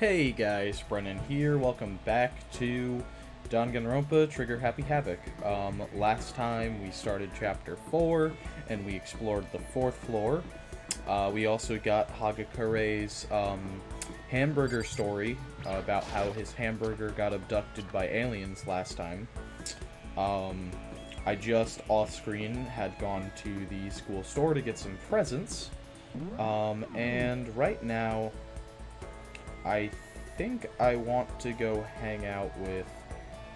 Hey guys, Brennan here. Welcome back to Danganronpa Trigger Happy Havoc. Last time we started Chapter 4, and we explored the 4th floor. We also got Hagakure's hamburger story about how his hamburger got abducted by aliens last time. I just off-screen had gone to the school store to get some presents. And right now, I think I want to go hang out with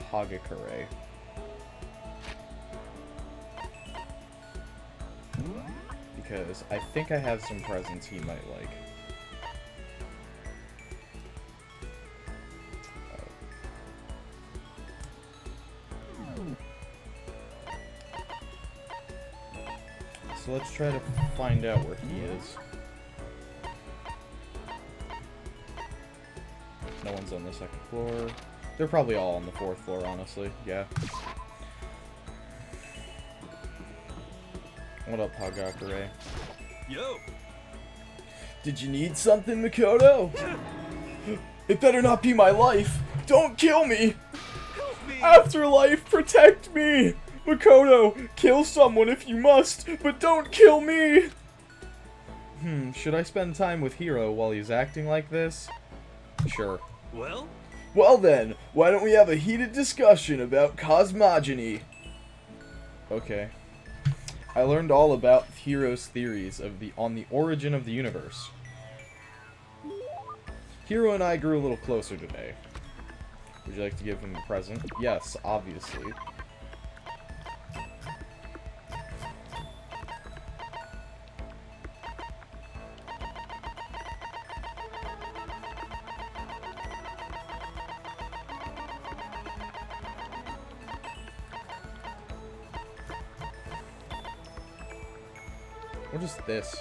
Hagakure. Because I think I have some presents he might like. So let's try to find out where he is. No one's on the 2nd floor. They're probably all on the 4th floor, honestly. Yeah. What up, Hagakure? Yo! Did you need something, Makoto? It better not be my life! Don't kill me! Help me! Afterlife, protect me! Makoto, kill someone if you must, but don't kill me! Should I spend time with Hiro while he's acting like this? Sure. Well then, why don't we have a heated discussion about cosmogony? Okay. I learned all about Hiro's theories on the origin of the universe. Hiro and I grew a little closer today. Would you like to give him a present? Yes, obviously. What is this?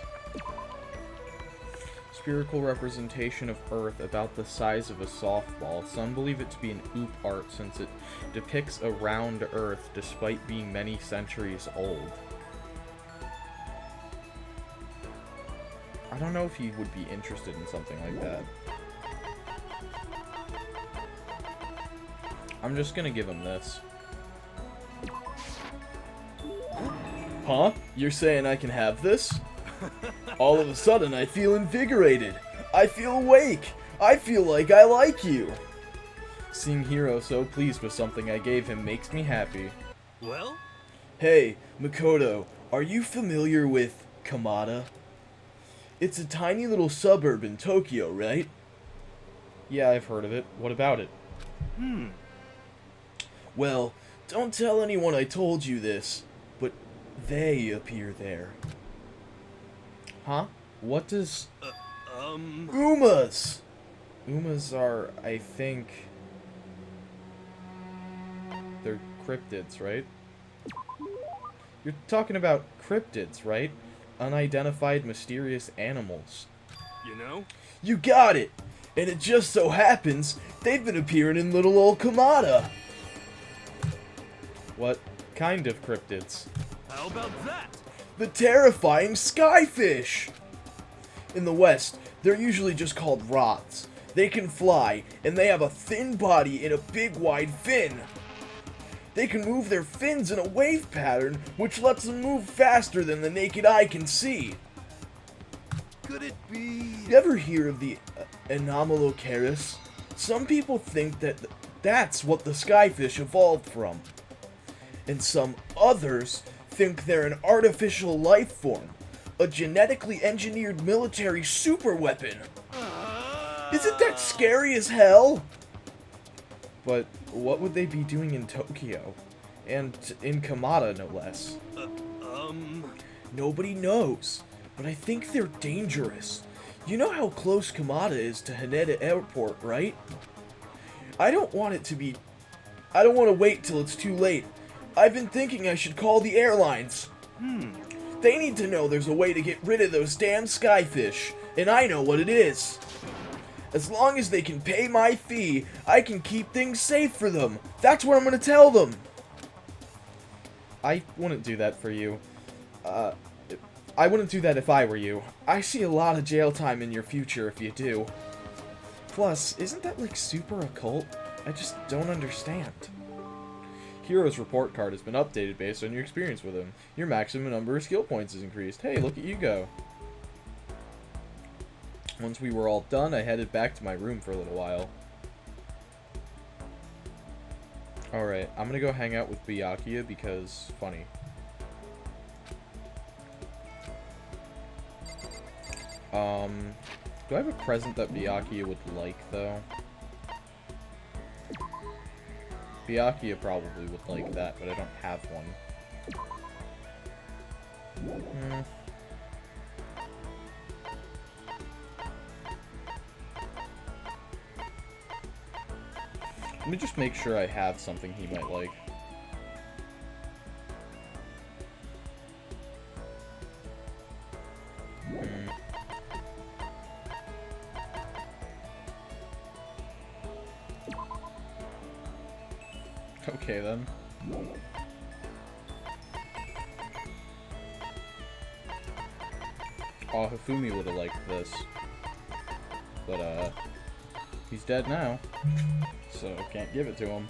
Spherical representation of Earth about the size of a softball. Some believe it to be an oop art since it depicts a round Earth despite being many centuries old. I don't know if he would be interested in something like that. I'm just gonna give him this. Huh? You're saying I can have this? All of a sudden, I feel invigorated. I feel awake. I feel like I like you. Seeing Hiro so pleased with something I gave him makes me happy. Well? Hey, Makoto, are you familiar with Kamada? It's a tiny little suburb in Tokyo, right? Yeah, I've heard of it. What about it? Well, don't tell anyone I told you this, but they appear there. Huh? What does... Umas! Umas are, I think... They're cryptids, right? You're talking about cryptids, right? Unidentified mysterious animals. You know? You got it! And it just so happens, they've been appearing in little old Kamada! What kind of cryptids? How about that? The terrifying skyfish! In the West, they're usually just called rots. They can fly, and they have a thin body and a big wide fin. They can move their fins in a wave pattern, which lets them move faster than the naked eye can see. Could it be... You ever hear of the Anomalocaris? Some people think that that's what the skyfish evolved from. And some others think they're an artificial life form, a genetically engineered military superweapon. Isn't that scary as hell? But what would they be doing in Tokyo? And in Kamada, no less. Nobody knows, but I think they're dangerous. You know how close Kamada is to Haneda Airport, right? I don't want to wait till it's too late. I've been thinking I should call the airlines. They need to know there's a way to get rid of those damn skyfish, and I know what it is. As long as they can pay my fee, I can keep things safe for them. That's what I'm gonna tell them. I wouldn't do that for you. I wouldn't do that if I were you. I see a lot of jail time in your future if you do. Plus, isn't that like super occult? I just don't understand. Hero's report card has been updated based on your experience with him. Your maximum number of skill points is increased. Hey, look at you go. Once we were all done, I headed back to my room for a little while. Alright, I'm gonna go hang out with Byakuya because funny. Do I have a present that Byakuya would like, though? Byakuya probably would like that, but I don't have one. Let me just make sure I have something he might like. Okay, then. Oh, Hifumi would have liked this. But, he's dead now. So, can't give it to him.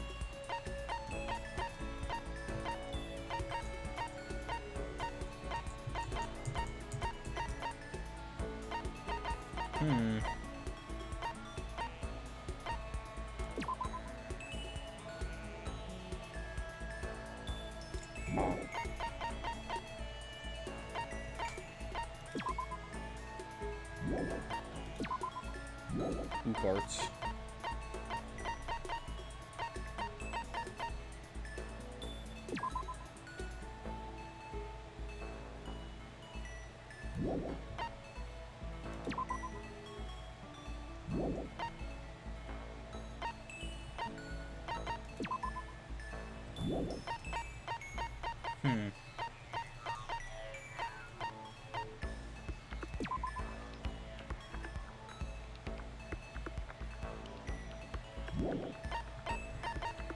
Parts.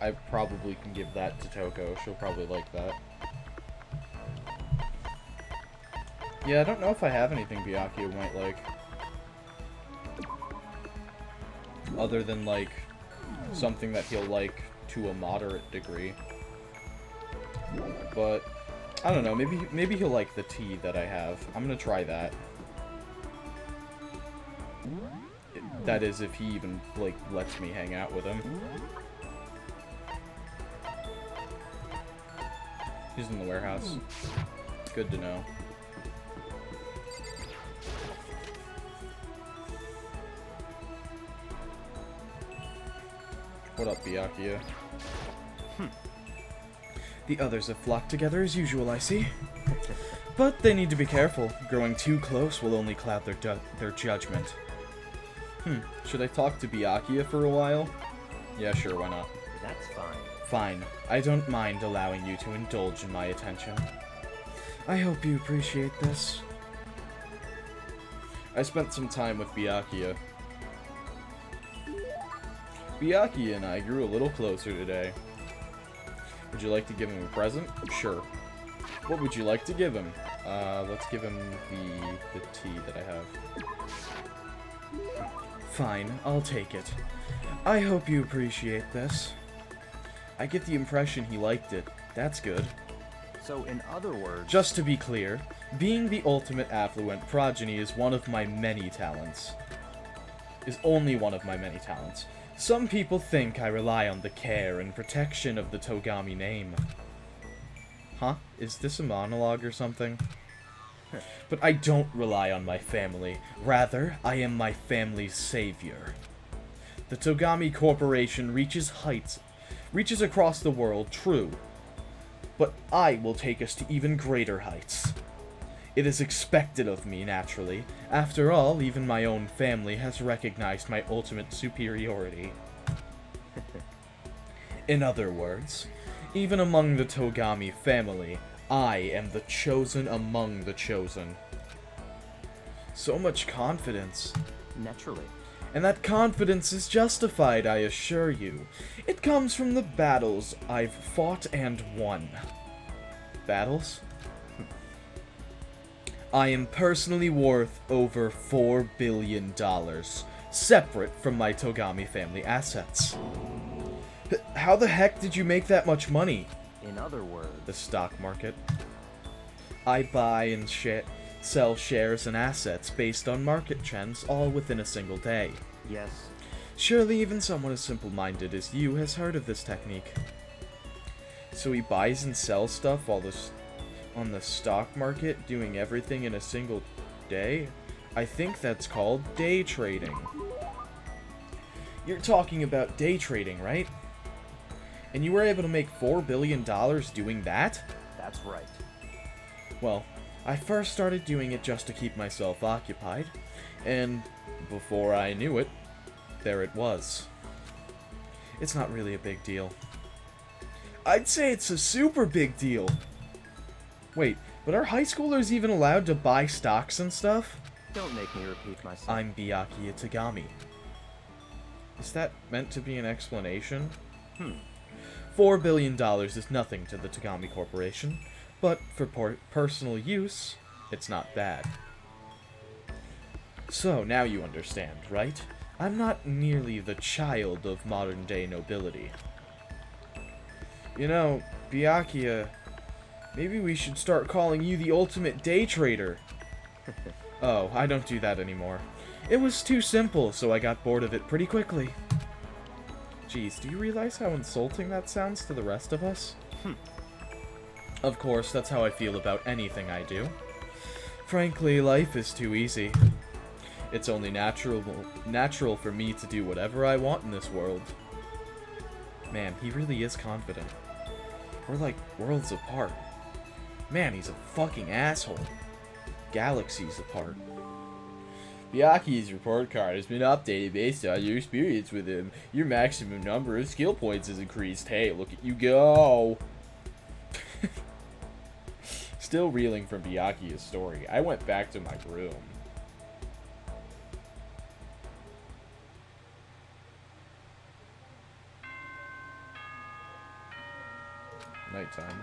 I probably can give that to Toko. She'll probably like that. Yeah, I don't know if I have anything Byakuya might like. Other than, like, something that he'll like to a moderate degree. But, I don't know, maybe he'll like the tea that I have. I'm gonna try that. That is, if he even, like, lets me hang out with him. He's in the warehouse. Good to know. What up, Byakuya? The others have flocked together as usual, I see. But they need to be careful. Growing too close will only cloud their judgment. Should I talk to Byakuya for a while? Yeah, sure, why not? That's fine. Fine. I don't mind allowing you to indulge in my attention. I hope you appreciate this. I spent some time with Byakuya. Byakuya and I grew a little closer today. Would you like to give him a present? Sure. What would you like to give him? Let's give him the tea that I have. Fine, I'll take it. I hope you appreciate this. I get the impression he liked it. That's good. So, in other words... Just to be clear, being the ultimate affluent progeny is one of my many talents. Is only one of my many talents. Some people think I rely on the care and protection of the Togami name. Huh? Is this a monologue or something? But I don't rely on my family. Rather, I am my family's savior. The Togami Corporation reaches across the world, true. But I will take us to even greater heights. It is expected of me, naturally. After all, even my own family has recognized my ultimate superiority. In other words, even among the Togami family, I am the chosen among the chosen. So much confidence. Naturally. And that confidence is justified, I assure you. It comes from the battles I've fought and won. Battles? I am personally worth over $4 billion. separate from my Togami family assets. How the heck did you make that much money? In other words, The stock market. I buy and sell shares and assets based on market trends all within a single day. yes, Surely even someone as simple-minded as you has heard of this technique. So he buys and sells stuff on the stock market, doing everything in a single day? I think that's called day trading. You're talking about day trading, right? And you were able to make $4 billion doing that? that's right. Well, I first started doing it just to keep myself occupied, and before I knew it, there it was. It's not really a big deal. I'd say it's a super big deal. Wait, but are high schoolers even allowed to buy stocks and stuff? Don't make me repeat myself. I'm Byakuya Tagami. Is that meant to be an explanation? $4 billion is nothing to the Tagami Corporation, but for personal use, it's not bad. So, now you understand, right? I'm not nearly the child of modern-day nobility. You know, Byakuya, maybe we should start calling you the ultimate day trader. Oh, I don't do that anymore. It was too simple, so I got bored of it pretty quickly. Geez, do you realize how insulting that sounds to the rest of us? Of course, that's how I feel about anything I do. Frankly, life is too easy. It's only natural for me to do whatever I want in this world. Man, he really is confident. We're like worlds apart. Man, he's a fucking asshole. Galaxies apart. Byakuya's report card has been updated based on your experience with him. Your maximum number of skill points has increased. Hey, look at you go! Still reeling from Byakuya's story, I went back to my room. Nighttime.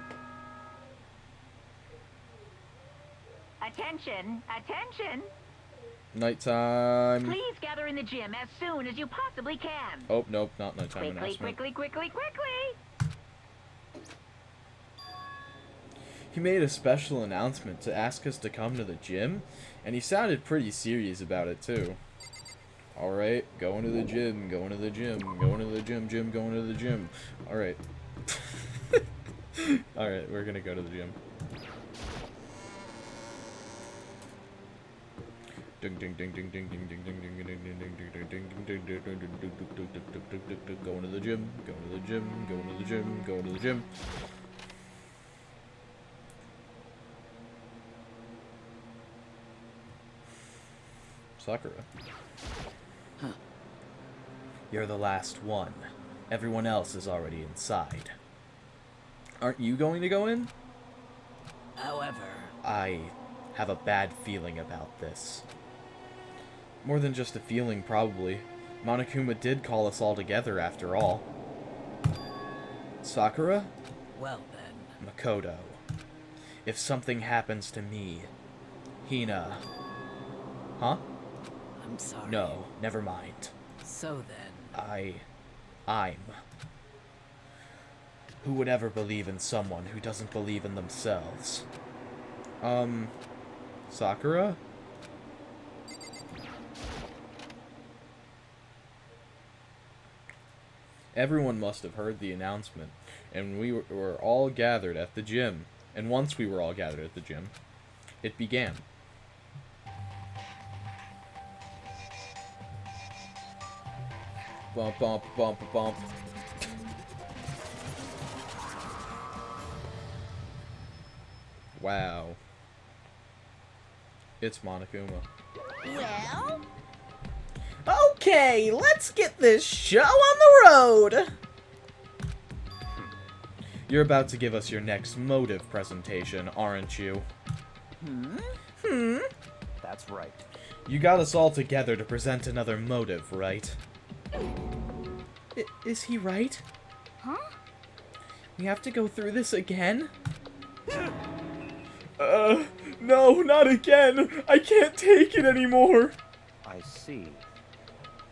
Attention! Attention! Nighttime. Please gather in the gym as soon as you possibly can. Oh, nope, not nighttime Quickly, announcement. quickly! He made a special announcement to ask us to come to the gym, and he sounded pretty serious about it, too. Alright, going to the gym, going to the gym, going to the gym, going to the gym. Alright. Alright, we're gonna go to the gym. Going to the gym, going to the gym, going to the gym, going to the gym. Sakura. You're the last one. Everyone else is already inside. Aren't you going to go in? However, I have a bad feeling about this. More than just a feeling, probably. Monokuma did call us all together, after all. Sakura? well then, Makoto. If something happens to me, Hina... Huh? I'm sorry. No, never mind. So then, I'm... Who would ever believe in someone who doesn't believe in themselves? Sakura? Everyone must have heard the announcement, and we were all gathered at the gym. And once we were all gathered at the gym, it began. Bump, bump, bump, bump. Wow. It's Monokuma. Well, Okay, let's get this show on the road! You're about to give us your next motive presentation, aren't you? That's right. You got us all together to present another motive, right? Is he right? huh? We have to go through this again? No, not again! I can't take it anymore! I see.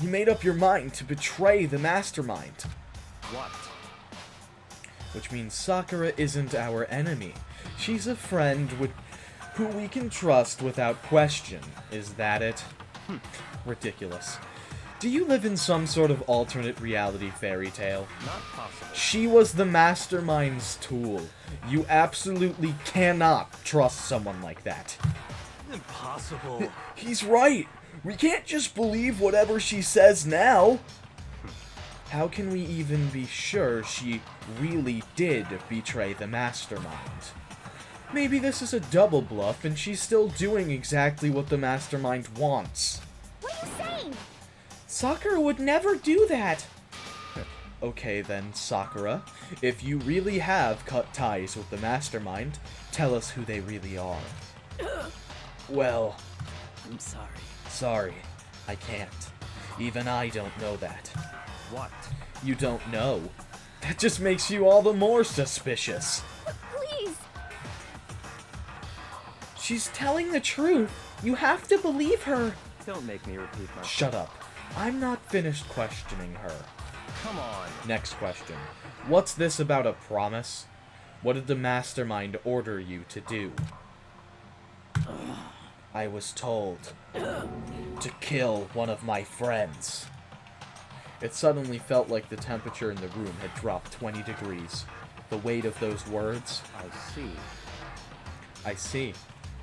You made up your mind to betray the Mastermind. What? Which means Sakura isn't our enemy. She's a friend who we can trust without question. Is that it? Ridiculous. Do you live in some sort of alternate reality fairy tale? Not possible. She was the Mastermind's tool. You absolutely cannot trust someone like that. Impossible. He's right. We can't just believe whatever she says now. How can we even be sure she really did betray the Mastermind? Maybe this is a double bluff and she's still doing exactly what the Mastermind wants. What are you saying? Sakura would never do that! Okay then, Sakura. If you really have cut ties with the Mastermind, tell us who they really are. Well, I'm sorry. sorry, I can't. Even I don't know that. What? You don't know. That just makes you all the more suspicious. Please. She's telling the truth. You have to believe her. Don't make me repeat myself. Shut up. I'm not finished questioning her. Come on. Next question. What's this about a promise? What did the Mastermind order you to do? I was told to kill one of my friends. It suddenly felt like the temperature in the room had dropped 20 degrees. The weight of those words. I see. I see.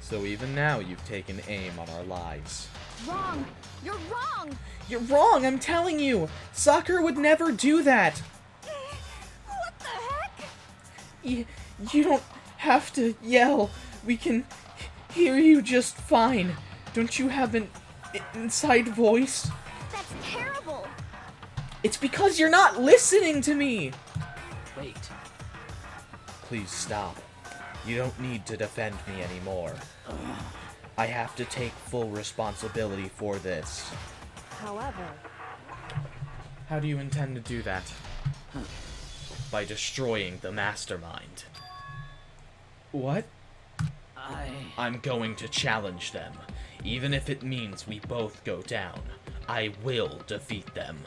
So even now you've taken aim on our lives. Wrong. You're wrong. You're wrong, I'm telling you! Sakura would never do that! What the heck? You don't have to yell. We can hear you just fine. Don't you have an inside voice? That's terrible. It's because you're not listening to me! Wait. Please stop. You don't need to defend me anymore. I have to take full responsibility for this. However, How do you intend to do that? By destroying the Mastermind. What? I'm going to challenge them. Even if it means we both go down, I will defeat them.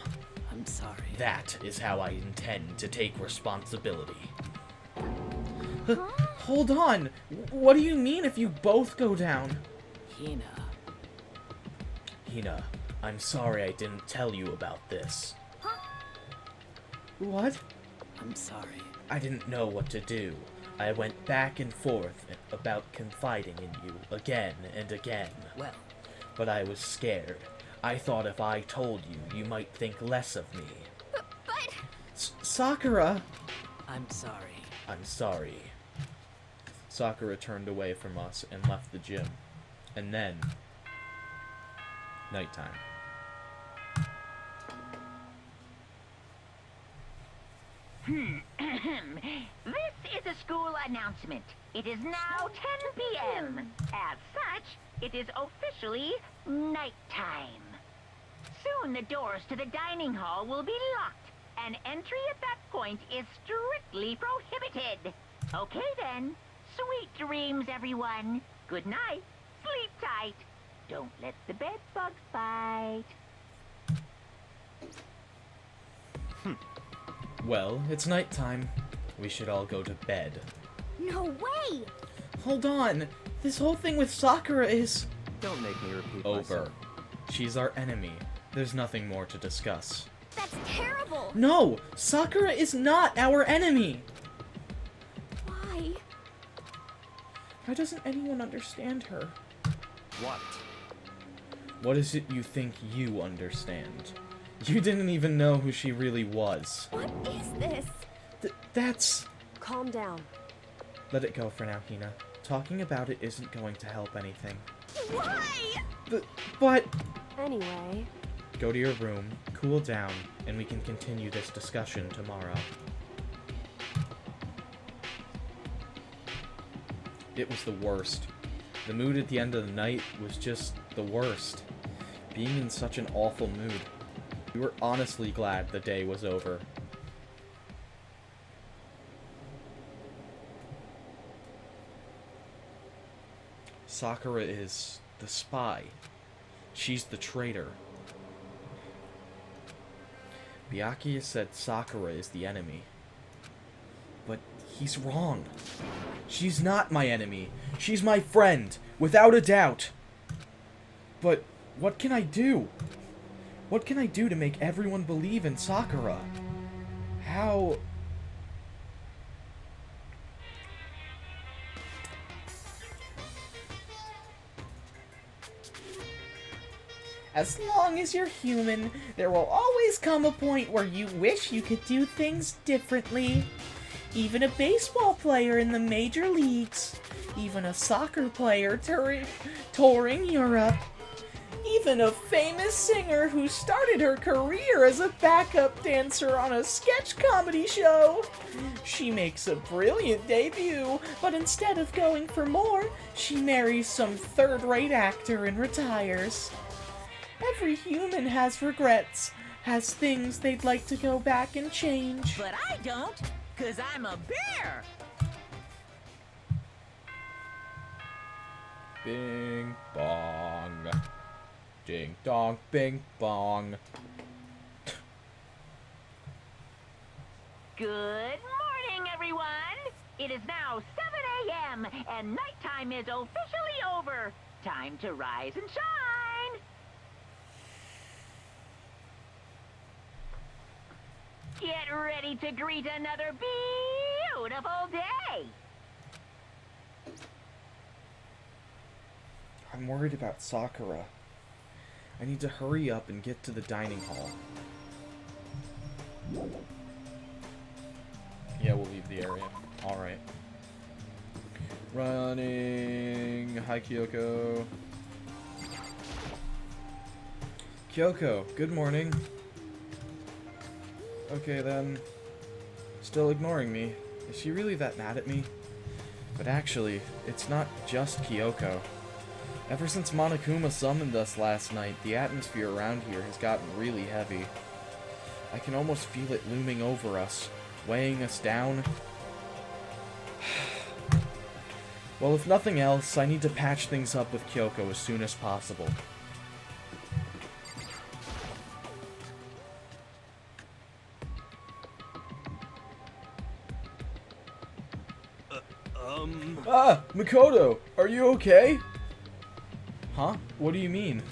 I'm sorry. That is how I intend to take responsibility. Hold on! What do you mean if you both go down? Hina. Hina, I'm sorry I didn't tell you about this. What? I'm sorry. I didn't know what to do. I went back and forth about confiding in you again and again. Well, But I was scared. I thought if I told you, you might think less of me. but Sakura! I'm sorry. I'm sorry. Sakura turned away from us and left the gym. And then... nighttime. This is a school announcement. It is now 10 p.m. As such, it is officially nighttime. Soon the doors to the dining hall will be locked, and entry at that point is strictly prohibited. Okay then. Sweet dreams, everyone. Good night. Sleep tight. Don't let the bed bugs bite. Well, it's nighttime. We should all go to bed. no way. Hold on! This whole thing with Sakura is... Don't make me repeat over. myself. She's our enemy. There's nothing more to discuss. That's terrible. No! Sakura is not our enemy! Why? Why doesn't anyone understand her? What? What is it you think you understand? You didn't even know who she really was. What is this? That's... Calm down. Let it go for now, Hina. Talking about it isn't going to help anything. Why? But... Anyway, Go to your room, cool down, and we can continue this discussion tomorrow. It was the worst. The mood at the end of the night was just the worst. Being in such an awful mood. We were honestly glad the day was over. Sakura is the spy. She's the traitor. Byakuya said Sakura is the enemy. But he's wrong. She's not my enemy. She's my friend, without a doubt. But what can I do? What can I do to make everyone believe in Sakura? How... As long as you're human, there will always come a point where you wish you could do things differently. Even a baseball player in the major leagues. Even a soccer player touring Europe. Even a famous singer who started her career as a backup dancer on a sketch comedy show. She makes a brilliant debut, but instead of going for more, she marries some third-rate actor and retires. Every human has regrets, has things they'd like to go back and change. But I don't, 'cause I'm a bear. Bing bong. Ding dong, bing bong. Good morning, everyone. It is now 7 a.m. and nighttime is officially over. Time to rise and shine. Get ready to greet another beautiful day. I'm worried about Sakura. I need to hurry up and get to the dining hall. Yeah, we'll leave the area. Alright. Running. Hi, Kyoko. Kyoko, good morning. Okay, then. Still ignoring me. Is she really that mad at me? But actually, it's not just Kyoko. Ever since Monokuma summoned us last night, the atmosphere around here has gotten really heavy. I can almost feel it looming over us, weighing us down. Well, if nothing else, I need to patch things up with Kyoko as soon as possible. Ah, Makoto, are you okay? Huh? What do you mean?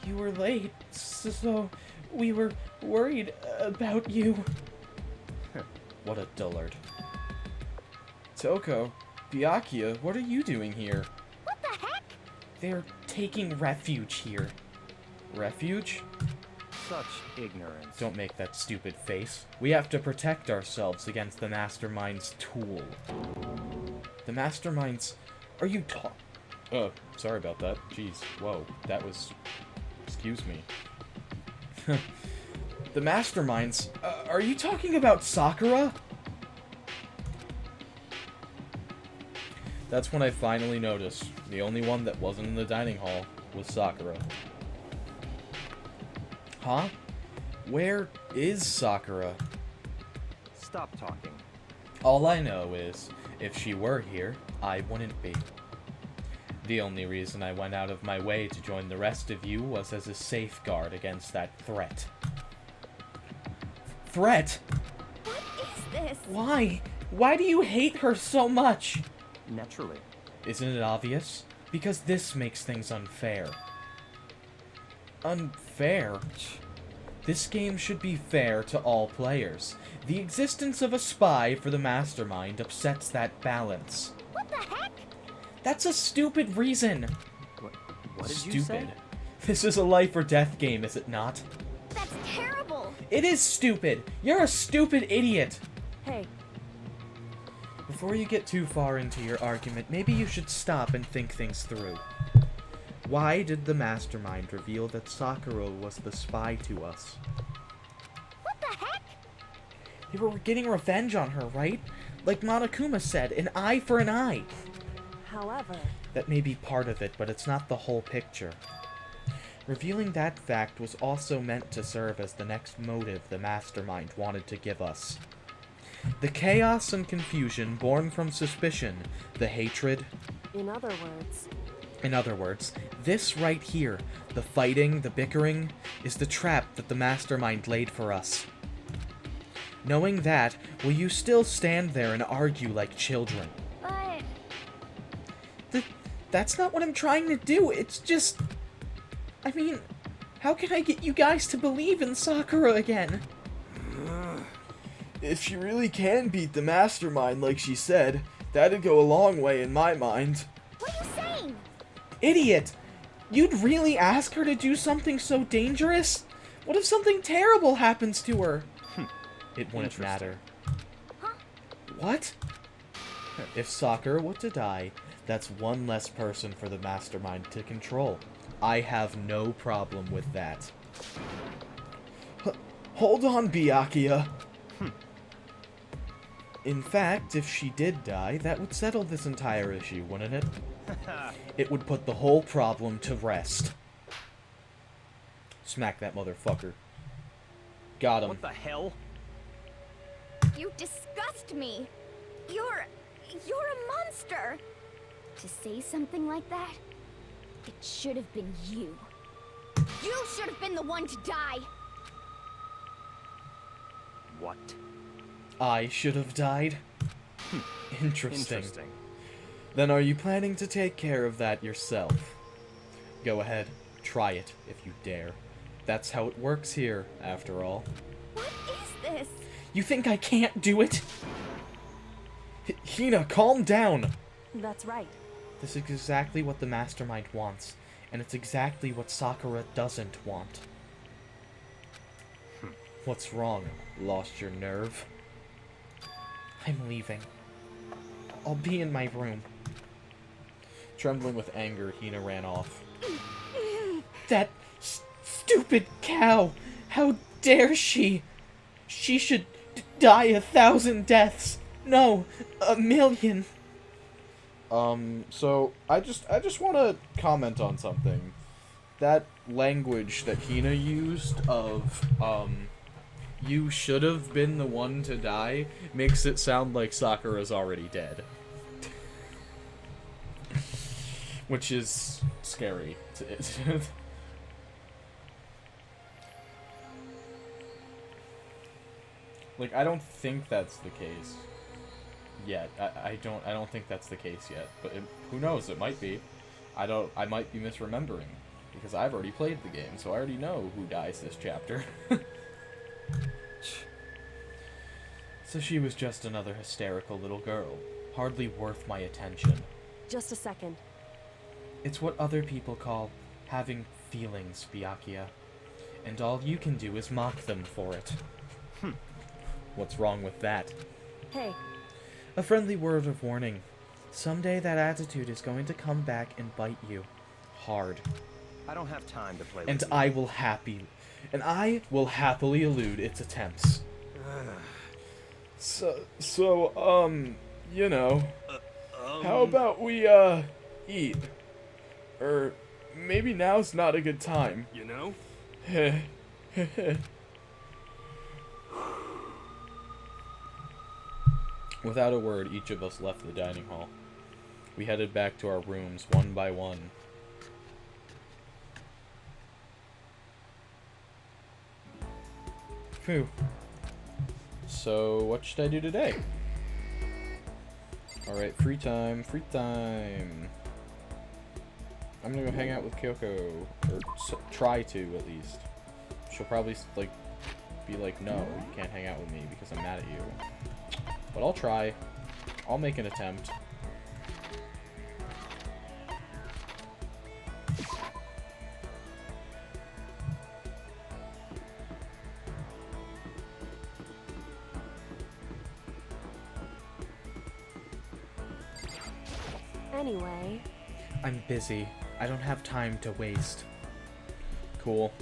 You were late, so we were worried about you. What a dullard. Toko, Byakuya, what are you doing here? What the heck? They're taking refuge here. Refuge? Such ignorance. Don't make that stupid face. We have to protect ourselves against the Mastermind's tool. The Mastermind's... Are you Oh, sorry about that. Jeez, whoa, that was... Excuse me. The Masterminds... are you talking about Sakura? That's when I finally noticed. The only one that wasn't in the dining hall was Sakura. Huh? Where is Sakura? Stop talking. All I know is, if she were here, I wouldn't be. The only reason I went out of my way to join the rest of you was as a safeguard against that threat. Threat? What is this? Why? Why do you hate her so much? Naturally. Isn't it obvious? Because this makes things unfair. Unfair? This game should be fair to all players. The existence of a spy for the Mastermind upsets that balance. What the heck? That's a stupid reason. What did Stupid. you say? This is a life or death game, is it not? That's terrible. It is stupid. You're a stupid idiot. Hey, Before you get too far into your argument, maybe you should stop and think things through. Why did the Mastermind reveal that Sakura was the spy to us? what the heck? They were getting revenge on her, right? Like Monokuma said, an eye for an eye. However, That may be part of it, but it's not the whole picture. Revealing that fact was also meant to serve as the next motive the Mastermind wanted to give us. The chaos and confusion born from suspicion, the hatred... in other words, This right here, the fighting, the bickering, is the trap that the Mastermind laid for us. Knowing that, will you still stand there and argue like children? But That's not what I'm trying to do, it's just... I mean, how can I get you guys to believe in Sakura again? If she really can beat the Mastermind like she said, that'd go a long way in my mind. what are you saying? Idiot! You'd really ask her to do something so dangerous? What if something terrible happens to her? It wouldn't matter. Huh? What? If Sakura were to die, that's one less person for the Mastermind to control. I have no problem with that. Hold on, Byakuya. In fact, if she did die, that would settle this entire issue, wouldn't it? It would put the whole problem to rest. Smack that motherfucker. Got him. What the hell? You disgust me. You're a monster. To say something like that, it should have been you. You should have been the one to die. What? I should have died? Interesting. Then are you planning to take care of that yourself? Go ahead, try it if you dare. That's how it works here, after all. What is this? You think I can't do it? Hina, calm down! That's right. This is exactly what the Mastermind wants, and it's exactly what Sakura doesn't want. What's wrong? Lost your nerve? I'm leaving. I'll be in my room. Trembling with anger, Hina ran off. That stupid cow! How dare she! She should die 1,000 deaths! No, 1,000,000! So, I just want to comment on something. That language that Hina used of, you should have been the one to die, makes it sound like Sakura's already dead. Which is scary. Like, I don't think that's the case yet. I don't think that's the case yet. But who knows? It might be. I might be misremembering because I've already played the game, so I already know who dies this chapter. So she was just another hysterical little girl, hardly worth my attention. Just a second. It's what other people call having feelings, Byakuya. And all you can do is mock them for it. What's wrong with that? Hey, A friendly word of warning. Someday that attitude is going to come back and bite you. Hard. I don't have time to play And with you. I will happily elude its attempts. So, you know, how about we, eat? Or maybe now's not a good time. You know? Without a word, each of us left the dining hall. We headed back to our rooms one by one. Phew. So, what should I do today? Alright, free time, free time. I'm gonna go hang out with Kyoko, or try to, at least. She'll probably, like, be like, no, you can't hang out with me because I'm mad at you. But I'll try. I'll make an attempt. anyway. I'm busy. I don't have time to waste. Cool.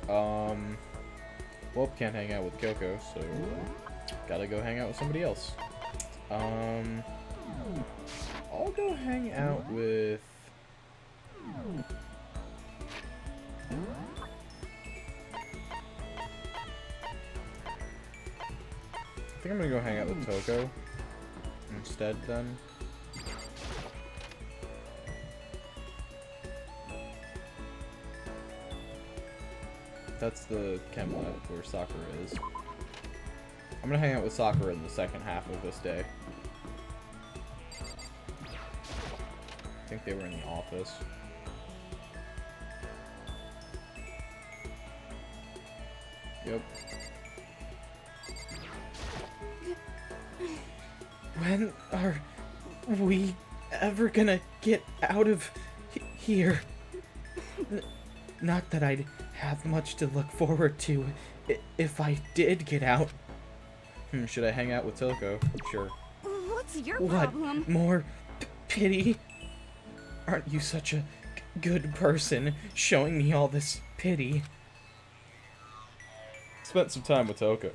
Well, can't hang out with Kyoko, so gotta go hang out with somebody else. I'll go hang out with... I think I'm gonna go hang out with Toko instead, then. That's the chem lab where Sakura is. I'm gonna hang out with Sakura in the second half of this day. I think they were in the office. Yep. When are we ever gonna get out of here? Not that I'd have much to look forward to if I did get out. Should I hang out with Toko? Sure. What's your What? problem? More pity? Aren't you such a good person, showing me all this pity? Spent some time with Toko.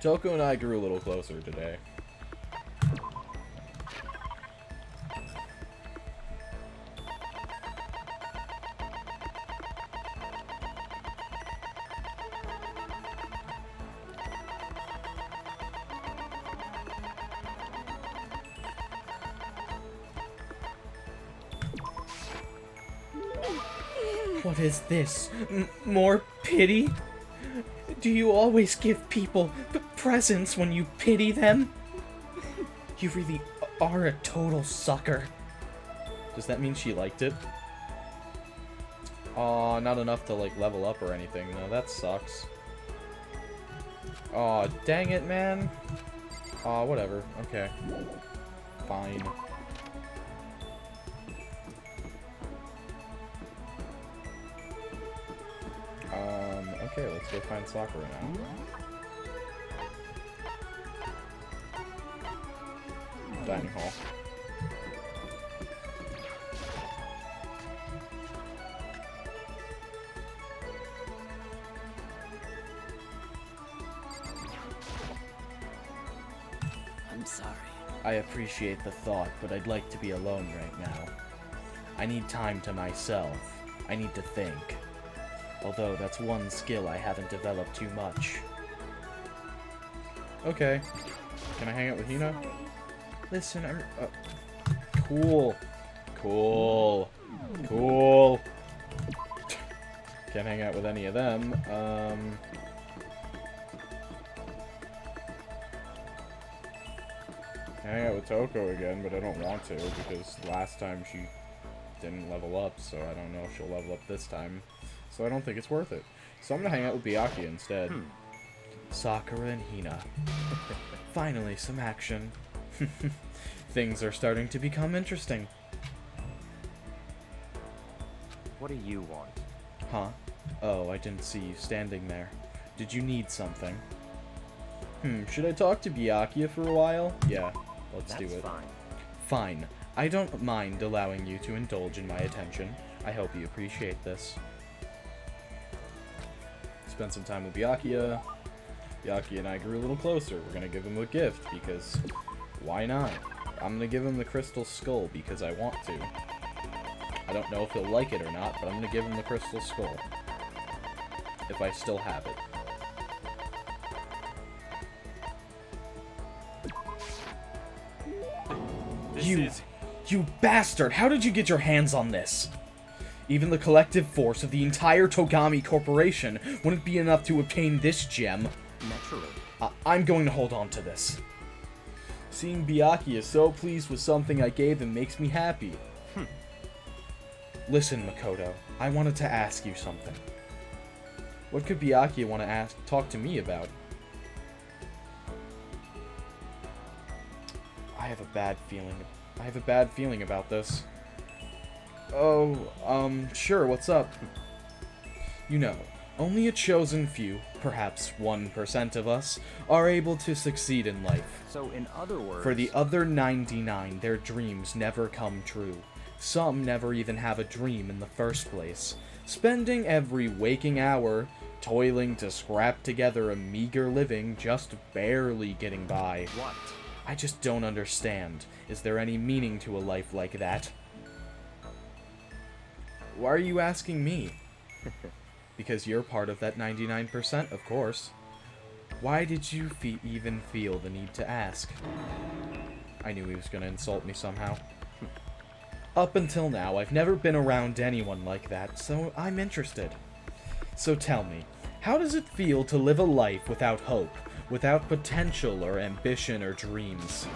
Toko and I grew a little closer today. What is this? More pity? Do you always give people presents when you pity them? You really are a total sucker. Does that mean she liked it? Aw, not enough to, like, level up or anything. No, that sucks. Aw, dang it, man. Aw, whatever. Okay. Fine. Okay, let's go find Sakura now. Dining hall. I'm sorry. I appreciate the thought, but I'd like to be alone right now. I need time to myself. I need to think. Although that's one skill I haven't developed too much. Okay. Can I hang out with Hina? Listen, I'm... Cool. Cool. Cool. Can't hang out with any of them. Hang out with Toko again, but I don't want to because last time she didn't level up, so I don't know if she'll level up this time. So I don't think it's worth it. So I'm gonna hang out with Byakuya instead. Sakura and Hina. Finally, some action. Things are starting to become interesting. What do you want? Huh? Oh, I didn't see you standing there. Did you need something? Should I talk to Byakuya for a while? Yeah, let's do it. Fine. Fine. I don't mind allowing you to indulge in my attention. I hope you appreciate this. Spent some time with Byakuya. Byakuya and I grew a little closer. We're gonna give him a gift because why not? I'm gonna give him the crystal skull because I want to. I don't know if he'll like it or not, but I'm gonna give him the crystal skull. If I still have it. You bastard! How did you get your hands on this? Even the collective force of the entire Togami Corporation wouldn't be enough to obtain this gem. Naturally. I'm going to hold on to this. Seeing Byakuya so pleased with something I gave him makes me happy. Listen, Makoto, I wanted to ask you something. What could Byakuya want to talk to me about? I have a bad feeling about this. Oh, sure, what's up? You know, only a chosen few, perhaps 1% of us, are able to succeed in life. So, in other words... For the other 99, their dreams never come true. Some never even have a dream in the first place, spending every waking hour toiling to scrap together a meager living, just barely getting by. What? I just don't understand. Is there any meaning to a life like that? Why are you asking me? Because you're part of that 99%, of course. Why did you even feel the need to ask? I knew he was going to insult me somehow. Up until now, I've never been around anyone like that, so I'm interested. So tell me, how does it feel to live a life without hope, without potential or ambition or dreams?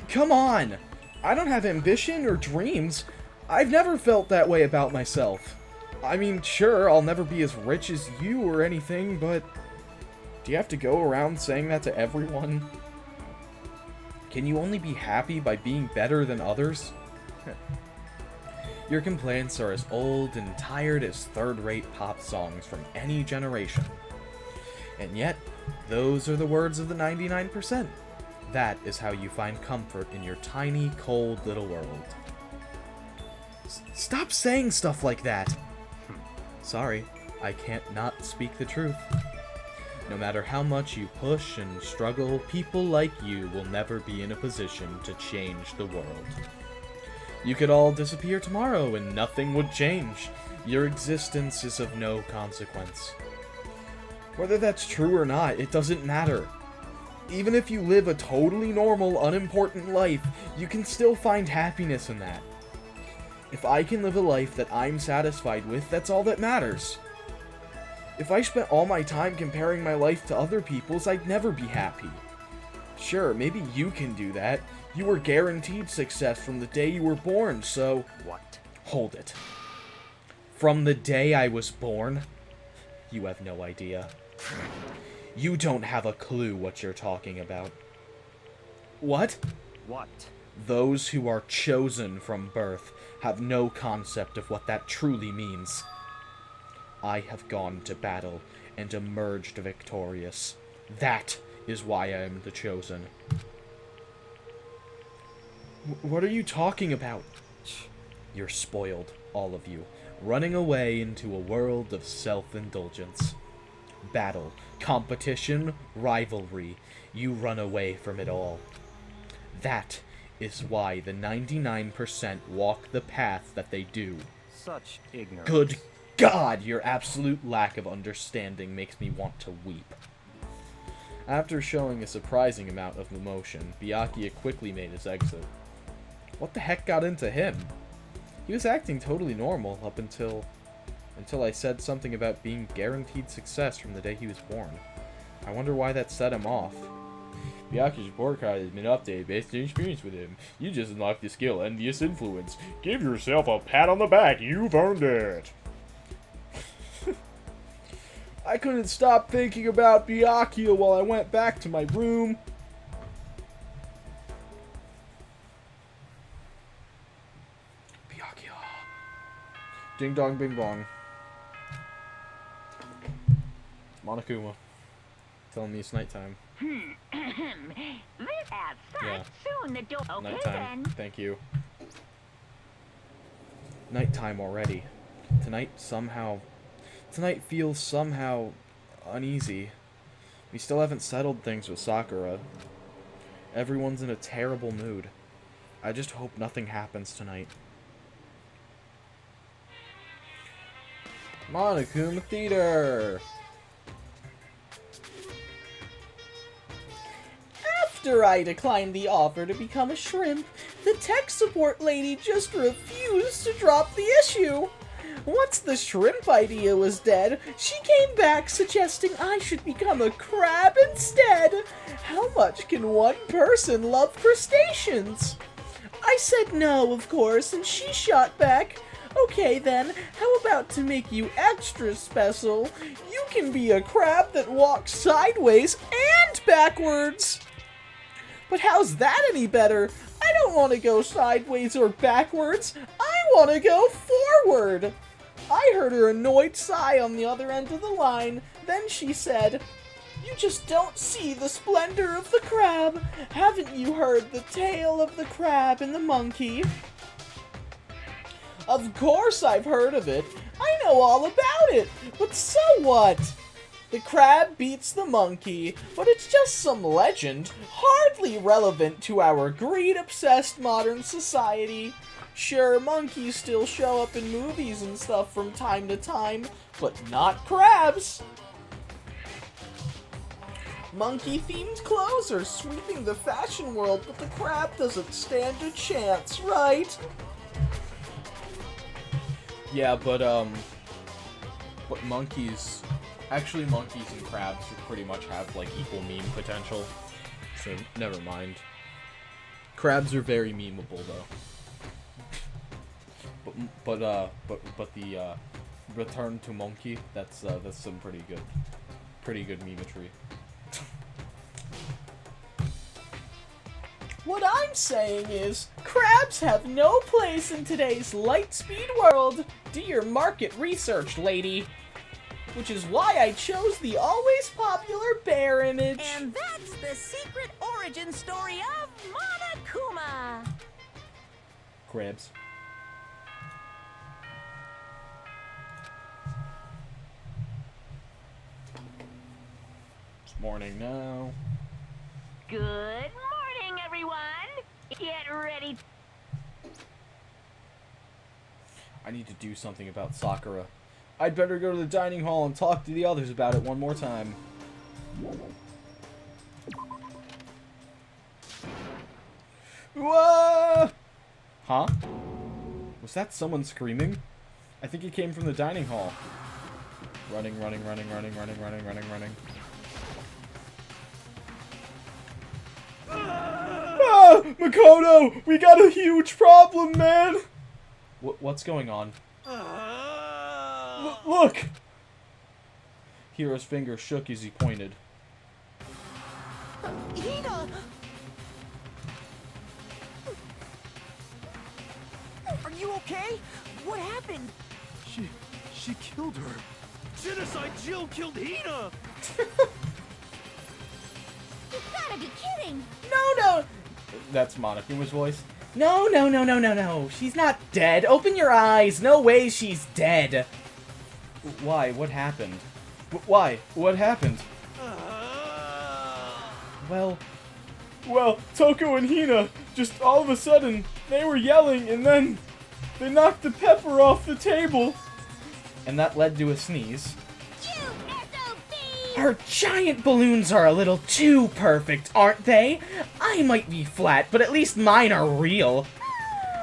Come on! I don't have ambition or dreams. I've never felt that way about myself. I mean, sure, I'll never be as rich as you or anything, but do you have to go around saying that to everyone? Can you only be happy by being better than others? Your complaints are as old and tired as third-rate pop songs from any generation. And yet, those are the words of the 99%. That is how you find comfort in your tiny, cold little world. Stop saying stuff like that! Sorry, I can't not speak the truth. No matter how much you push and struggle, people like you will never be in a position to change the world. You could all disappear tomorrow and nothing would change. Your existence is of no consequence. Whether that's true or not, it doesn't matter. Even if you live a totally normal, unimportant life, you can still find happiness in that. If I can live a life that I'm satisfied with, that's all that matters. If I spent all my time comparing my life to other people's, I'd never be happy. Sure, maybe you can do that. You were guaranteed success from the day you were born, so... What? Hold it. From the day I was born? You have no idea. You don't have a clue what you're talking about. What? What? Those who are chosen from birth have no concept of what that truly means. I have gone to battle and emerged victorious. That is why I am the chosen. What are you talking about? You're spoiled, all of you, running away into a world of self-indulgence. Battle, competition, rivalry, you run away from it all. That is why the 99% walk the path that they do. Such ignorance. Good God, your absolute lack of understanding makes me want to weep. After showing a surprising amount of emotion, Byakuya quickly made his exit. What the heck got into him? He was acting totally normal up until I said something about being guaranteed success from the day he was born. I wonder why that set him off. Byakuya's report card has been updated based on your experience with him. You just unlocked the skill Envious Influence. Give yourself a pat on the back, you've earned it! I couldn't stop thinking about Byakuya while I went back to my room. Byakuya. Ding dong bing bong. Monokuma. Telling me it's nighttime. This outside. Yeah. Soon the door. Okay Nighttime. then. Thank you. Nighttime already. Tonight feels somehow uneasy. We still haven't settled things with Sakura. Everyone's in a terrible mood. I just hope nothing happens tonight. Monokuma Theater! After I declined the offer to become a shrimp, the tech support lady just refused to drop the issue. Once the shrimp idea was dead, she came back suggesting I should become a crab instead. How much can one person love crustaceans? I said no, of course, and she shot back, okay then, how about to make you extra special? You can be a crab that walks sideways and backwards. But how's that any better? I don't want to go sideways or backwards. I want to go forward. I heard her annoyed sigh on the other end of the line. Then she said, "You just don't see the splendor of the crab. Haven't you heard the tale of the crab and the monkey?" Of course I've heard of it. I know all about it. But so what? The crab beats the monkey, but it's just some legend, hardly relevant to our greed-obsessed modern society. Sure, monkeys still show up in movies and stuff from time to time, but not crabs. Monkey-themed clothes are sweeping the fashion world, but the crab doesn't stand a chance, right? Yeah, but But monkeys... Actually, monkeys and crabs pretty much have, like, equal meme potential. So, never mind. Crabs are very memeable, though. But the, return to monkey, that's some pretty good memetry. What I'm saying is, crabs have no place in today's lightspeed world. Do your market research, lady. Which is why I chose the always popular bear image. And that's the secret origin story of Monokuma. Crabs. It's morning now. Good morning, everyone. Get ready. I need to do something about Sakura. I'd better go to the dining hall and talk to the others about it one more time. Whoa! Huh? Was that someone screaming? I think it came from the dining hall. Running. Ah! Makoto! We got a huge problem, man! What's going on? Look! Hiro's finger shook as he pointed. Hina! Are you okay? What happened? She killed her. Genocide Jill killed Hina! You gotta be kidding! No! That's Monokuma's voice. No. She's not dead. Open your eyes. No way she's dead. Why? What happened? Why? What happened? Well, Toko and Hina, just all of a sudden, they were yelling and then they knocked the pepper off the table. And that led to a sneeze. Her giant balloons are a little too perfect, aren't they? I might be flat, but at least mine are real.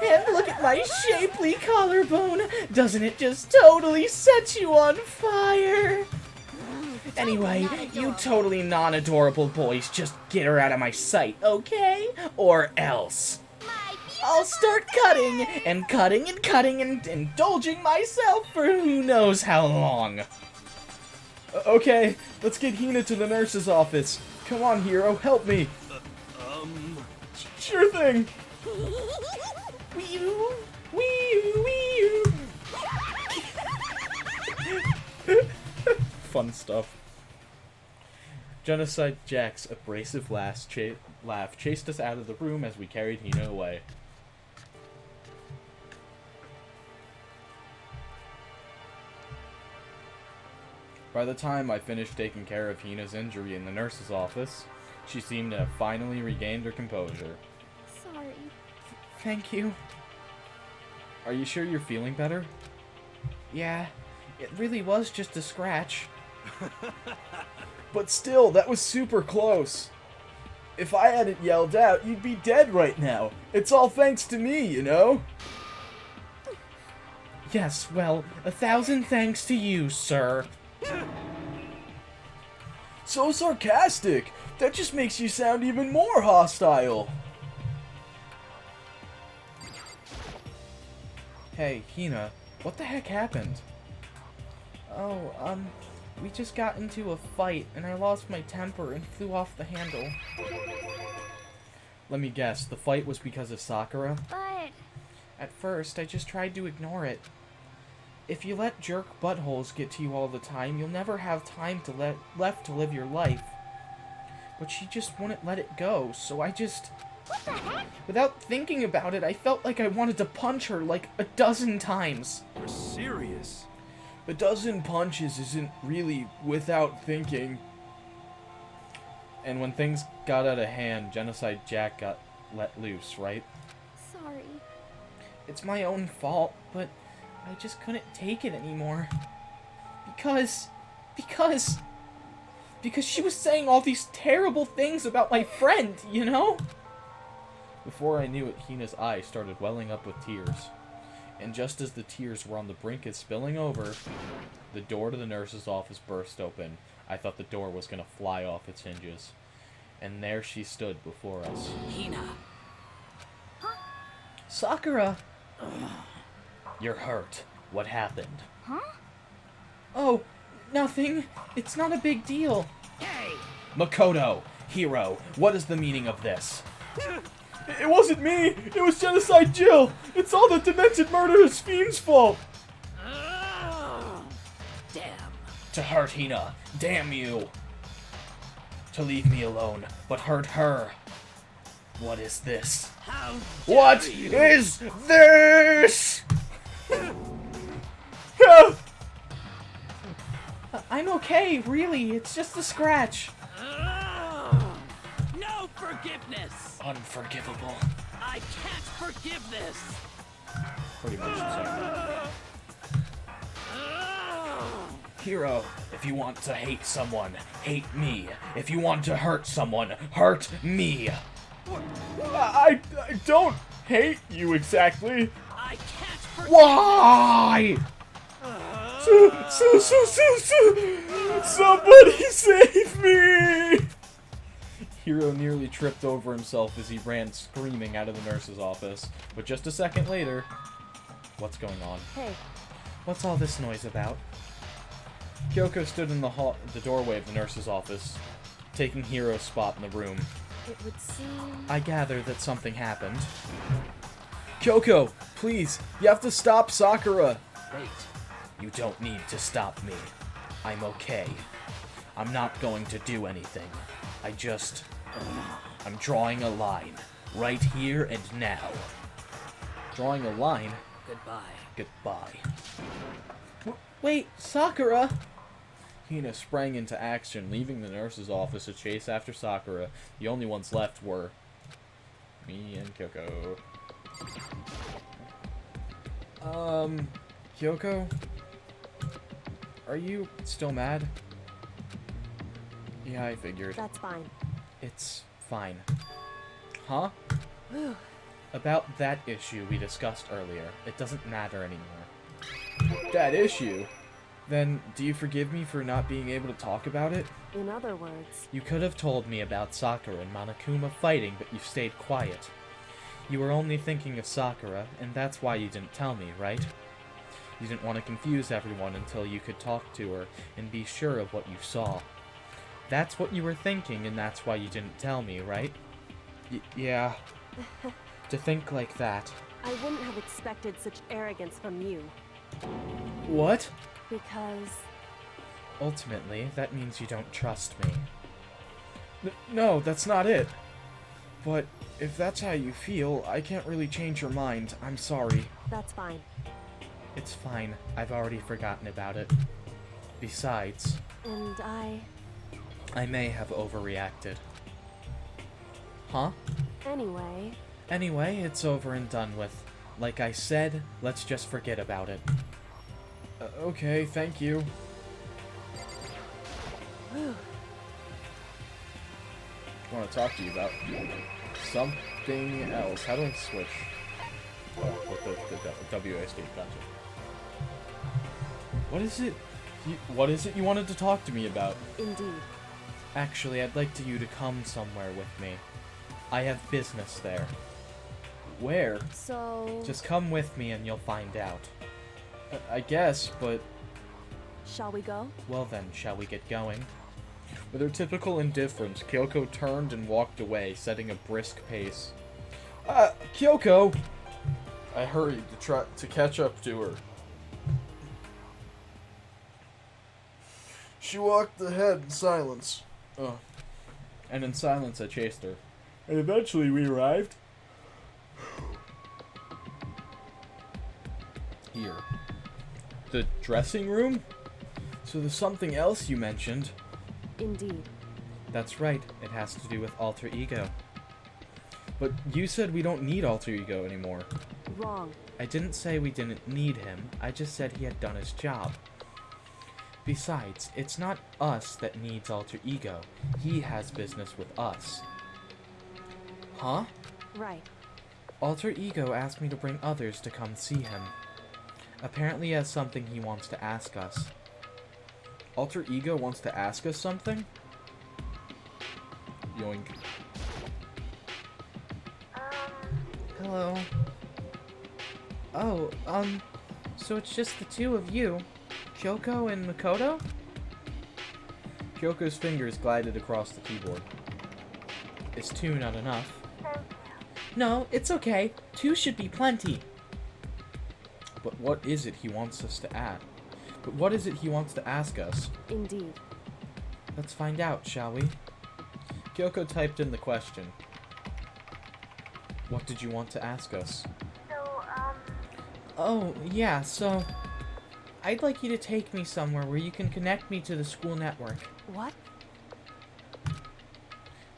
And look at my shapely collarbone. Doesn't it just totally set you on fire? Anyway, you totally non-adorable boys just get her out of my sight, okay? Or else. I'll start cutting and indulging myself for who knows how long. Okay, let's get Hina to the nurse's office. Come on, Hiro, help me. Sure thing. Fun stuff. Genocide Jack's abrasive laugh chased us out of the room as we carried Hina away. By the time I finished taking care of Hina's injury in the nurse's office, she seemed to have finally regained her composure. Sorry. Thank you. Are you sure you're feeling better? Yeah, it really was just a scratch. But still, that was super close. If I hadn't yelled out, you'd be dead right now. It's all thanks to me, you know? Yes, well, 1,000 thanks to you, sir. So sarcastic. That just makes you sound even more hostile. Hey, Hina, what the heck happened? Oh, we just got into a fight, and I lost my temper and flew off the handle. Let me guess, the fight was because of Sakura? But... At first, I just tried to ignore it. If you let jerk buttholes get to you all the time, you'll never have time left to live your life. But she just wouldn't let it go, so I just... What the heck? Without thinking about it, I felt like I wanted to punch her like a dozen times. You're serious? A dozen punches isn't really without thinking. And when things got out of hand, Genocide Jack got let loose, right? Sorry. It's my own fault, but I just couldn't take it anymore. Because she was saying all these terrible things about my friend, you know? Before I knew it, Hina's eyes started welling up with tears. And just as the tears were on the brink of spilling over, the door to the nurse's office burst open. I thought the door was going to fly off its hinges. And there she stood before us. Hina. Sakura! You're hurt. What happened? Oh, nothing. It's not a big deal. Hey! Makoto! Hiro, what is the meaning of this? It wasn't me! It was Genocide Jill! It's all the demented murderous fiend's fault! Damn. To hurt Hina. Damn you! To leave me alone, but hurt her. What is this? How What dare you? is this? I'm okay, really. It's just a scratch. No forgiveness! Unforgivable. I can't forgive this! Pretty much the same. Hiro, if you want to hate someone, hate me. If you want to hurt someone, hurt me. I don't hate you exactly. I can't forgive Why? Somebody save me! Hiro nearly tripped over himself as he ran screaming out of the nurse's office. But just a second later, what's going on? Hey, What's all this noise about? Kyoko stood in the doorway of the nurse's office, taking Hiro's spot in the room. it would seem... I gather that something happened. Kyoko, please, you have to stop Sakura. Wait. You don't need to stop me. I'm okay. I'm not going to do anything. I'm drawing a line. Right here and now. Drawing a line? Goodbye. Goodbye. Wait, Sakura! Hina sprang into action, leaving the nurse's office to chase after Sakura. The only ones left were me and Kyoko. Kyoko? Are you still mad? Yeah, I figured. That's fine. It's fine. Huh? Whew. About that issue we discussed earlier. It doesn't matter anymore. That issue? Then, do you forgive me for not being able to talk about it? In other words, You could have told me about Sakura and Monokuma fighting, but you stayed quiet. You were only thinking of Sakura, and that's why you didn't tell me, right? You didn't want to confuse everyone until you could talk to her and be sure of what you saw. That's what you were thinking, and that's why you didn't tell me, right? Yeah. To think like that. I wouldn't have expected such arrogance from you. What? Because... Ultimately, that means you don't trust me. No, that's not it. But if that's how you feel, I can't really change your mind. I'm sorry. that's fine. It's fine. I've already forgotten about it. Besides, And I may have overreacted. Huh? Anyway, Anyway, it's over and done with. Like I said, let's just forget about it. Okay, thank you. whew, I want to talk to you about something else. How do I switch? Oh, with the WASD, gotcha. What is it? What is it you wanted to talk to me about? indeed. Actually, I'd like you to come somewhere with me. I have business there. Where? So, Just come with me and you'll find out. I guess, but shall we go? Well then, shall we get going? with her typical indifference, Kyoko turned and walked away, setting a brisk pace. Kyoko! I hurried to try to catch up to her. She walked ahead in silence. And in silence, I chased her. And eventually we arrived. Here. The dressing room? So there's something else you mentioned. Indeed. That's right, it has to do with alter ego. But you said we don't need alter ego anymore. Wrong. I didn't say we didn't need him, I just said he had done his job. Besides, it's not us that needs alter ego. He has business with us. Huh? Right. Alter ego asked me to bring others to come see him. Apparently he has something he wants to ask us. Alter Ego wants to ask us something? Yoink. Hello. Oh, so it's just the two of you, Kyoko and Makoto? Kyoko's fingers glided across the keyboard. Is two not enough? No, it's okay. Two should be plenty. But what is it he wants us to add? But what is it he wants to ask us? Indeed. Let's find out, shall we? Kyoko typed in the question. What did you want to ask us? Oh, yeah, so... I'd like you to take me somewhere where you can connect me to the school network. What?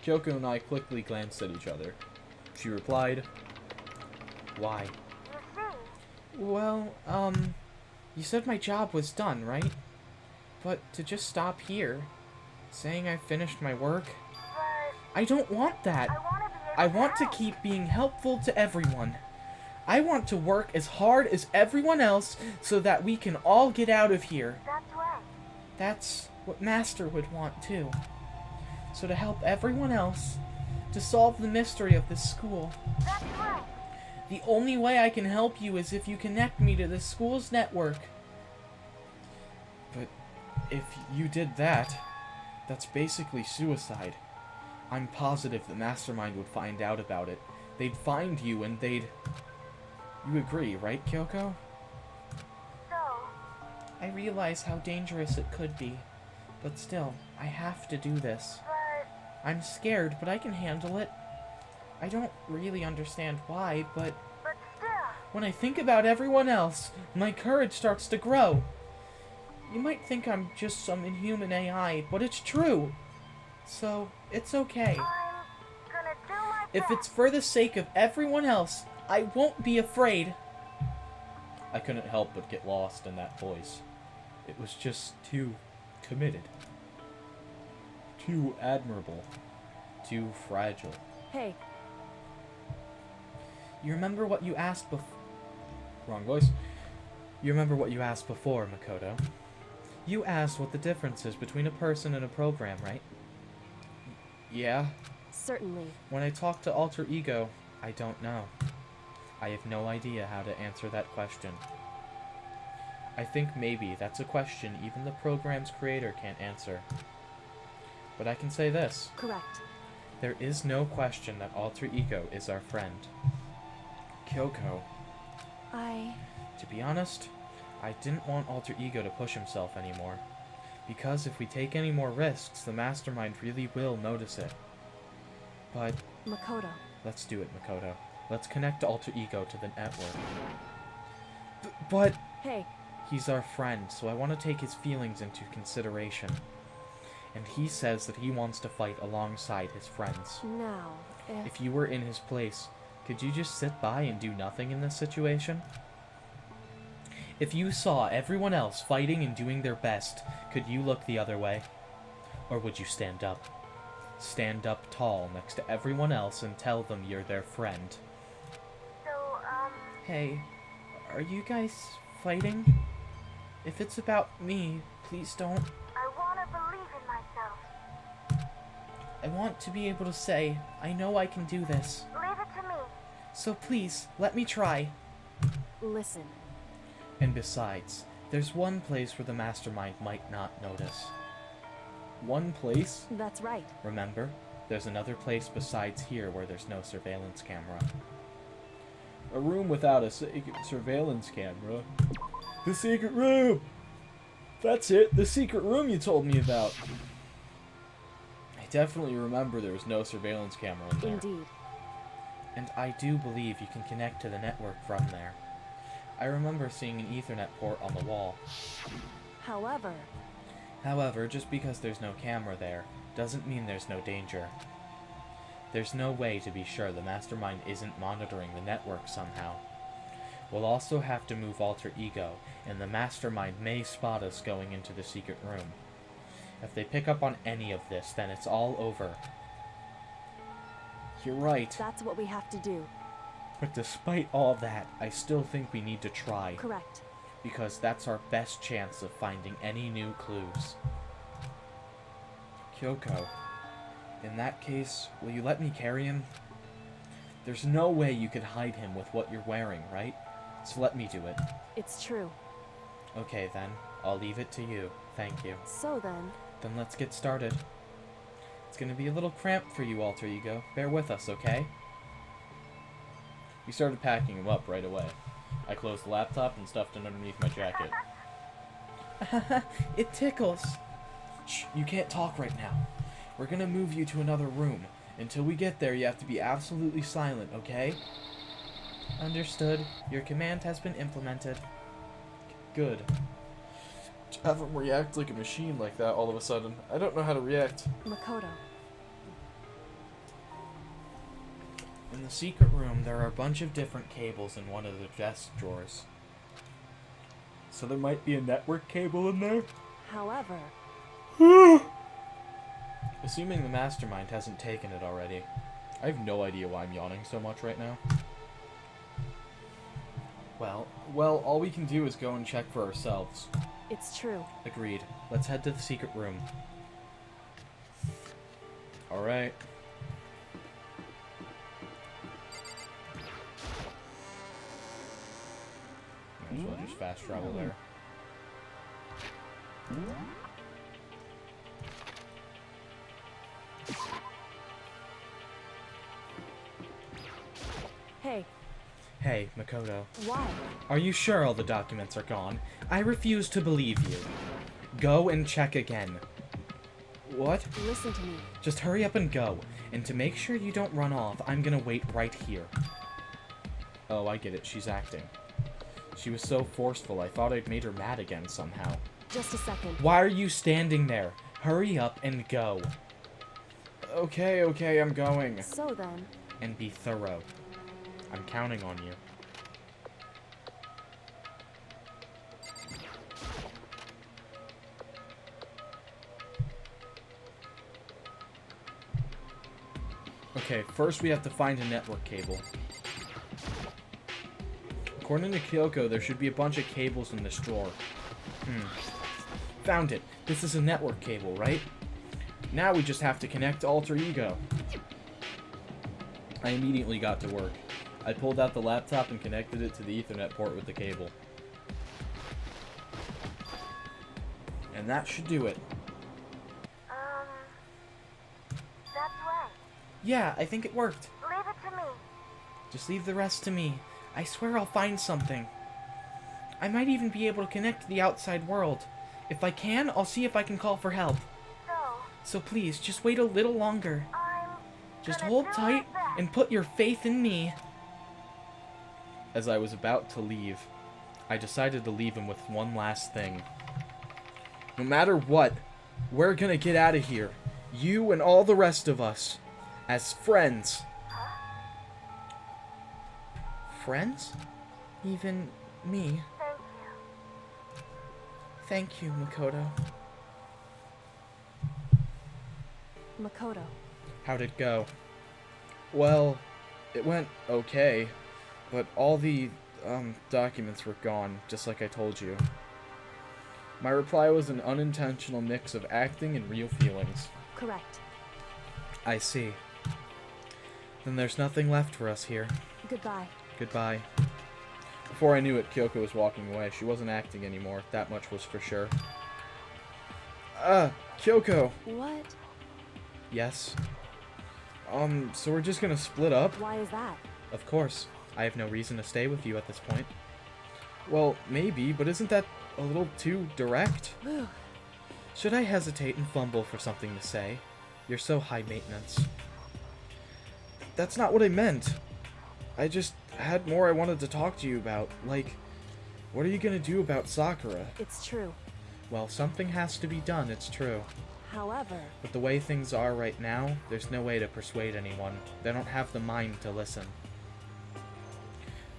Kyoko and I quickly glanced at each other. She replied, "Why?" Well, you said my job was done, right? But to just stop here, saying I finished my work, I don't want that. I want to keep being helpful to everyone. I want to work as hard as everyone else so that we can all get out of here. That's what Master would want too. So to help everyone else, to solve the mystery of this school. The only way I can help you is if you connect me to the school's network. But if you did that, that's basically suicide. I'm positive the Mastermind would find out about it. They'd find you and they'd... You agree, right, Kyoko? I realize how dangerous it could be, but still, I have to do this. I'm scared, but I can handle it. I don't really understand why, but when I think about everyone else, my courage starts to grow. You might think I'm just some inhuman AI, but it's true. So, it's okay. If it's for the sake of everyone else, I won't be afraid. I couldn't help but get lost in that voice. It was just too committed. Too admirable. Too fragile. Hey, You remember what you asked before? Wrong voice. You remember what you asked before, Makoto? You asked what the difference is between a person and a program, right? Yeah? certainly. When I talk to Alter Ego, I don't know. I have no idea how to answer that question. I think maybe that's a question even the program's creator can't answer. But I can say this. Correct. There is no question that Alter Ego is our friend. Kyoko. To be honest, I didn't want Alter Ego to push himself anymore. Because if we take any more risks, the Mastermind really will notice it. But... Makoto. Let's do it, Makoto. Let's connect Alter Ego to the network. But... Hey. He's our friend, so I want to take his feelings into consideration. And he says that he wants to fight alongside his friends. Now, if you were in his place, could you just sit by and do nothing in this situation? If you saw everyone else fighting and doing their best, could you look the other way? Or would you stand up? Stand up tall next to everyone else and tell them you're their friend. Hey, are you guys fighting? If it's about me, please don't. I want to believe in myself. I want to be able to say, I know I can do this. Leave it to me. So please, let me try. Listen. And besides, there's one place where the Mastermind might not notice. One place? That's right. Remember, there's another place besides here where there's no surveillance camera. A room without a surveillance camera. The secret room! That's it, the secret room you told me about. I definitely remember there was no surveillance camera in there. Indeed. And I do believe you can connect to the network from there. I remember seeing an Ethernet port on the wall. However, just because there's no camera there, doesn't mean there's no danger. There's no way to be sure the Mastermind isn't monitoring the network somehow. We'll also have to move Alter Ego, and the Mastermind may spot us going into the secret room. If they pick up on any of this, then it's all over. You're right. That's what we have to do. But despite all that, I still think we need to try. Correct. because that's our best chance of finding any new clues. Kyoko, in that case, will you let me carry him? There's no way you could hide him with what you're wearing, right? So let me do it. It's true. Okay then, I'll leave it to you. Thank you. So then, Then let's get started. It's gonna be a little cramped for you, Alter Ego. Bear with us, okay? We started packing him up right away. I closed the laptop and stuffed it underneath my jacket. It tickles. Shh, you can't talk right now. We're gonna move you to another room. Until we get there, you have to be absolutely silent, okay? Understood. Your command has been implemented. Good. Have him react like a machine like that all of a sudden. I don't know how to react. Makoto. In the secret room, there are a bunch of different cables in one of the desk drawers. So there might be a network cable in there? However, Assuming the Mastermind hasn't taken it already. I have no idea why I'm yawning so much right now. Well, all we can do is go and check for ourselves. it's true. Agreed. Let's head to the secret room. Alright. Might as well just fast travel there. Hey, Hey, Makoto. why? Are you sure all the documents are gone? I refuse to believe you. Go and check again. What? Listen to me. Just hurry up and go. And to make sure you don't run off, I'm gonna wait right here. Oh, I get it. She's acting. She was so forceful, I thought I'd made her mad again somehow. Just a second. Why are you standing there? Hurry up and go. Okay, I'm going. So then, And be thorough. I'm counting on you. Okay, first we have to find a network cable. According to Kyoko, there should be a bunch of cables in this drawer. Found it. This is a network cable, right? Now we just have to connect to Alter Ego. I immediately got to work. I pulled out the laptop and connected it to the Ethernet port with the cable. And that should do it. That's right. Yeah, I think it worked. Leave it to me. Just leave the rest to me. I swear I'll find something. I might even be able to connect to the outside world. If I can, I'll see if I can call for help. So please, just wait a little longer. Just hold tight and put your faith in me. As I was about to leave, I decided to leave him with one last thing. No matter what, we're gonna get out of here. You and all the rest of us. As friends. Friends? Even me. Thank you, Makoto. Makoto. How'd it go? Well, it went okay, but all the, documents were gone, just like I told you. My reply was an unintentional mix of acting and real feelings. Correct. I see. Then there's nothing left for us here. Goodbye. Goodbye. Before I knew it, Kyoko was walking away. She wasn't acting anymore, that much was for sure. Kyoko! What? Yes? So we're just gonna split up? Why is that? Of course. I have no reason to stay with you at this point. Well, maybe, but isn't that a little too direct? Should I hesitate and fumble for something to say? You're so high maintenance. That's not what I meant. I just had more I wanted to talk to you about. Like, what are you gonna do about Sakura? It's true. Well, something has to be done, it's true. However, But the way things are right now, there's no way to persuade anyone. They don't have the mind to listen.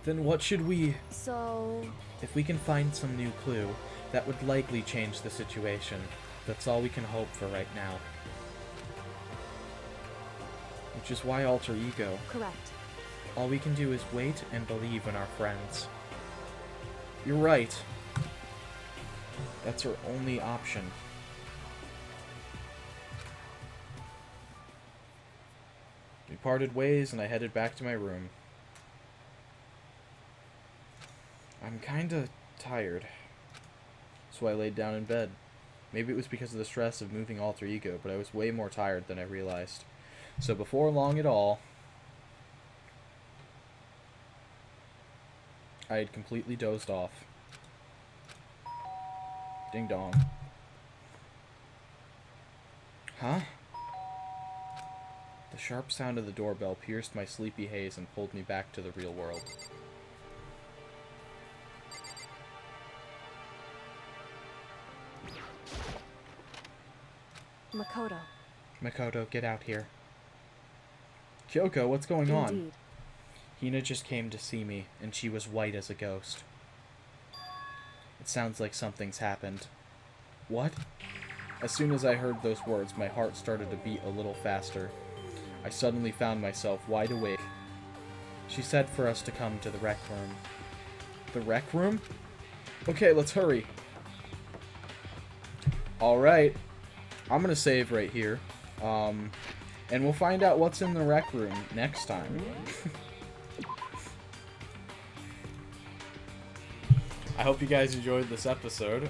Then what should we... so... If we can find some new clue, that would likely change the situation. That's all we can hope for right now. Which is why Alter Ego. Correct. All we can do is wait and believe in our friends. You're right. That's her only option. We parted ways, and I headed back to my room. I'm kinda tired. So I laid down in bed. Maybe it was because of the stress of moving Alter Ego, but I was way more tired than I realized. So before long at all, I had completely dozed off. Ding dong. Huh? The sharp sound of the doorbell pierced my sleepy haze and pulled me back to the real world. Makoto. Makoto, get out here. Kyoko, what's going on? Indeed. Hina just came to see me, and she was white as a ghost. It sounds like something's happened. What? As soon as I heard those words, my heart started to beat a little faster. I suddenly found myself wide awake. She said for us to come to the rec room. The rec room? Okay, let's hurry. Alright. I'm gonna save right here. And we'll find out what's in the rec room next time. I hope you guys enjoyed this episode.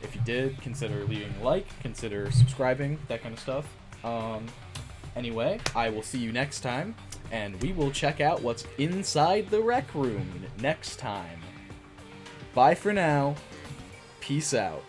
If you did, consider leaving a like, consider subscribing, that kind of stuff. Anyway, I will see you next time, and we will check out what's inside the rec room next time. Bye for now. Peace out.